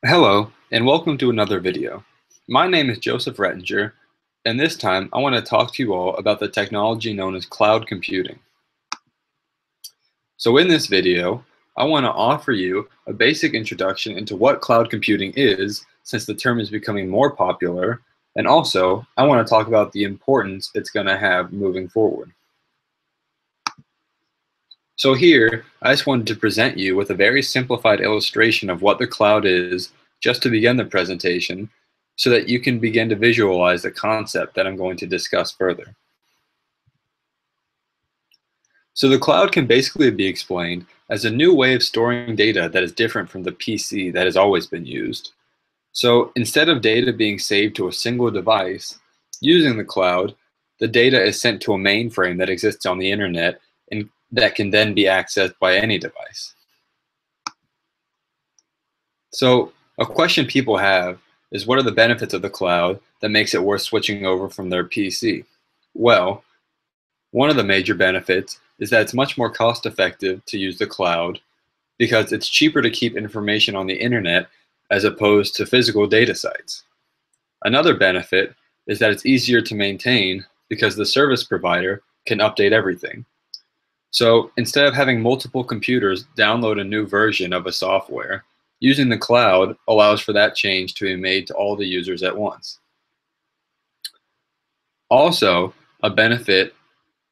Hello, and welcome to another video. My name is Joseph Rettinger, and this time I want to talk to you all about the technology known as cloud computing. So in this video, I want to offer you a basic introduction into what cloud computing is, since the term is becoming more popular, and also I want to talk about the importance it's going to have moving forward. So here, I just wanted to present you with a very simplified illustration of what the cloud is, just to begin the presentation, so that you can begin to visualize the concept that I'm going to discuss further. So the cloud can basically be explained as a new way of storing data that is different from the PC that has always been used. So instead of data being saved to a single device, using the cloud, the data is sent to a mainframe that exists on the internet and that can then be accessed by any device. So a question people have is, what are the benefits of the cloud that makes it worth switching over from their PC? Well, one of the major benefits is that it's much more cost effective to use the cloud because it's cheaper to keep information on the internet as opposed to physical data sites. Another benefit is that it's easier to maintain because the service provider can update everything. So instead of having multiple computers download a new version of a software, using the cloud allows for that change to be made to all the users at once. Also, a benefit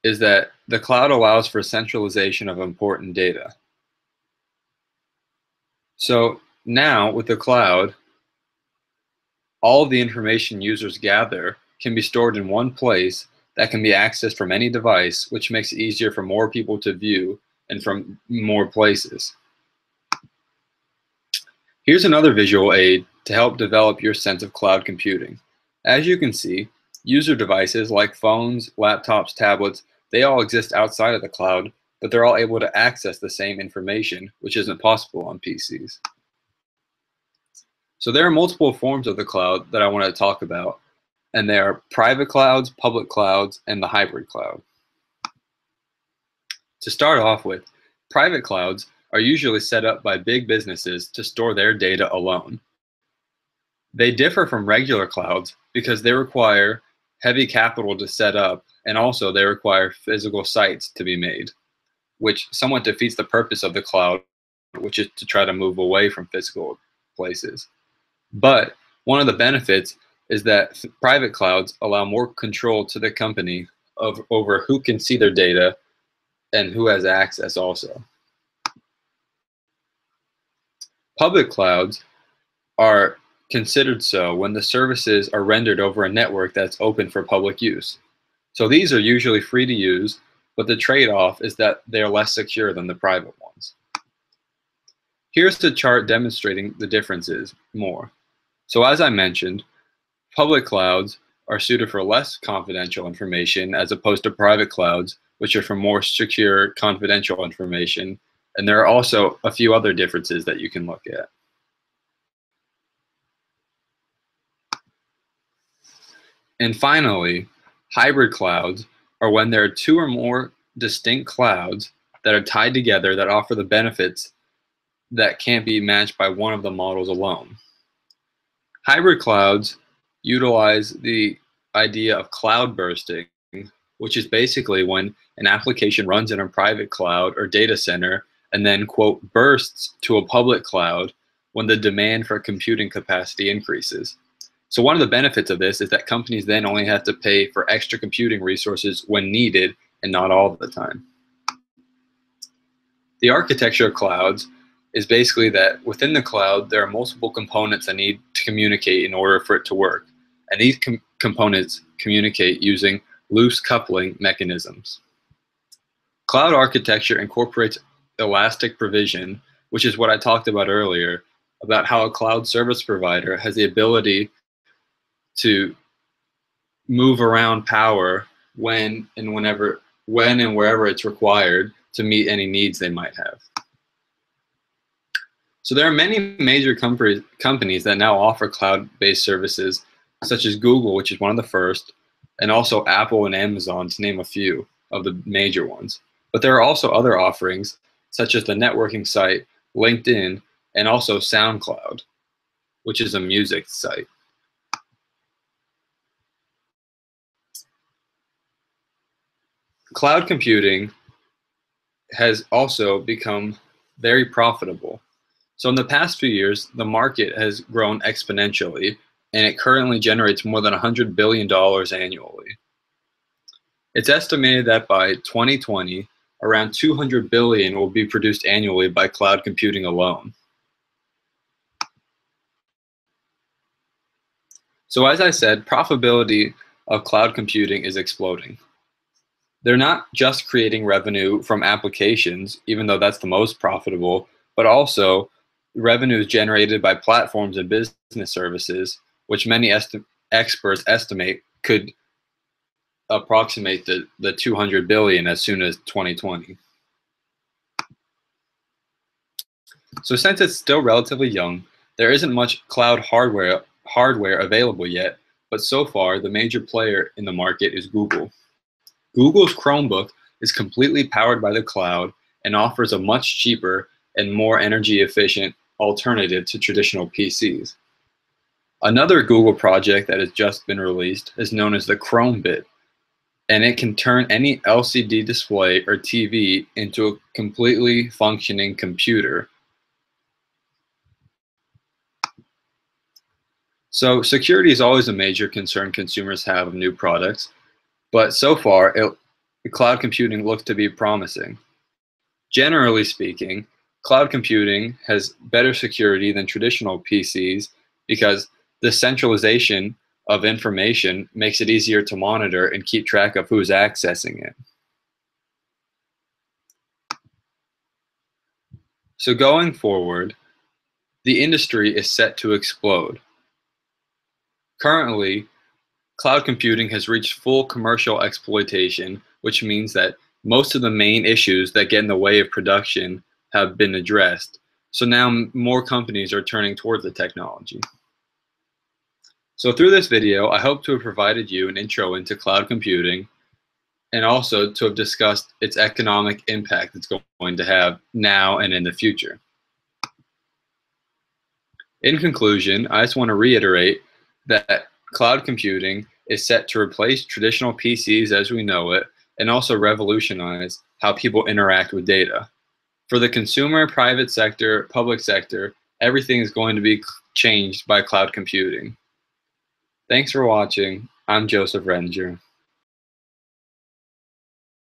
is that the cloud allows for centralization of important data. So now with the cloud, all of the information users gather can be stored in one place that can be accessed from any device, which makes it easier for more people to view and from more places. Here's another visual aid to help develop your sense of cloud computing. As you can see, user devices like phones, laptops, tablets, they all exist outside of the cloud, but they're all able to access the same information, which isn't possible on PCs. So there are multiple forms of the cloud that I want to talk about, and they are private clouds, public clouds, and the hybrid cloud. To start off with, private clouds are usually set up by big businesses to store their data alone. They differ from regular clouds because they require heavy capital to set up, and also they require physical sites to be made, which somewhat defeats the purpose of the cloud, which is to try to move away from physical places. But one of the benefits is that private clouds allow more control to the company over who can see their data and who has access also. Public clouds are considered so when the services are rendered over a network that's open for public use. So these are usually free to use, but the trade-off is that they are less secure than the private ones. Here's the chart demonstrating the differences more. So as I mentioned, public clouds are suited for less confidential information as opposed to private clouds, which are for more secure, confidential information. And there are also a few other differences that you can look at. And finally, hybrid clouds are when there are two or more distinct clouds that are tied together that offer the benefits that can't be matched by one of the models alone. Hybrid clouds utilize the idea of cloud bursting, which is basically when an application runs in a private cloud or data center and then, quote, bursts to a public cloud when the demand for computing capacity increases. So one of the benefits of this is that companies then only have to pay for extra computing resources when needed and not all the time. The architecture of clouds is basically that within the cloud, there are multiple components that need to communicate in order for it to work. And these components communicate using loose coupling mechanisms. Cloud architecture incorporates elastic provision, which is what I talked about earlier, about how a cloud service provider has the ability to move around power when and wherever it's required to meet any needs they might have. So there are many major companies that now offer cloud-based services, such as Google, which is one of the first, and also Apple and Amazon, to name a few of the major ones. But there are also other offerings, such as the networking site, LinkedIn, and also SoundCloud. which is a music site. Cloud computing has also become very profitable. So in the past few years, the market has grown exponentially, and it currently generates more than $100 billion annually. It's estimated that by 2020, around 200 billion will be produced annually by cloud computing alone. So as I said, profitability of cloud computing is exploding. They're not just creating revenue from applications, even though that's the most profitable, but also revenues generated by platforms and business services, which many experts estimate could approximate the 200 billion as soon as 2020. So since it's still relatively young, there isn't much cloud hardware available yet, but so far the major player in the market is Google. Google's Chromebook is completely powered by the cloud and offers a much cheaper and more energy efficient alternative to traditional PCs. Another Google project that has just been released is known as the Chromebit, and it can turn any LCD display or TV into a completely functioning computer. So security is always a major concern consumers have of new products, but so far cloud computing looks to be promising. Generally speaking, cloud computing has better security than traditional PCs because the centralization of information makes it easier to monitor and keep track of who's accessing it. So going forward, the industry is set to explode. Currently, cloud computing has reached full commercial exploitation, which means that most of the main issues that get in the way of production have been addressed. So now more companies are turning towards the technology. So through this video, I hope to have provided you an intro into cloud computing and also to have discussed its economic impact it's going to have now and in the future. In conclusion, I just want to reiterate that cloud computing is set to replace traditional PCs as we know it and also revolutionize how people interact with data. For the consumer, private sector, public sector, everything is going to be changed by cloud computing. Thanks for watching. I'm Joseph Redinger.